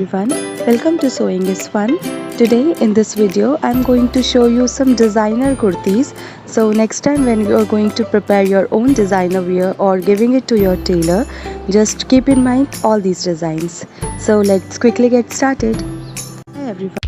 everyone, welcome to Sewing is Fun. Today in this video I'm going to show you some designer kurtis. So next time when you are going to prepare your own designer wear or giving it to your tailor, just keep in mind all these designs. So let's quickly get started. Hi everyone.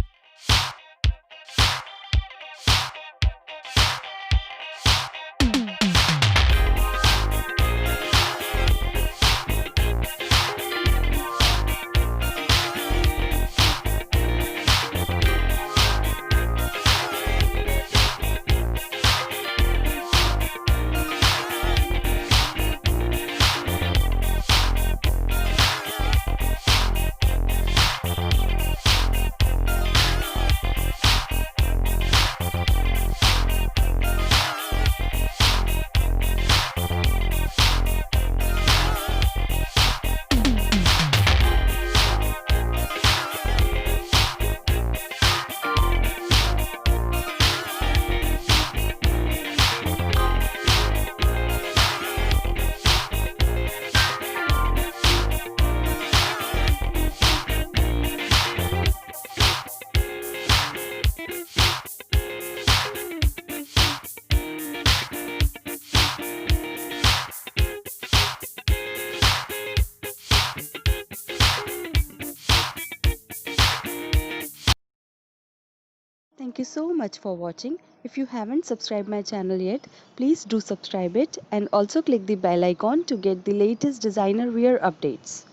Thank you so much for watching. If you haven't subscribed my channel yet, please do subscribe it and also click the bell icon to get the latest designer wear updates.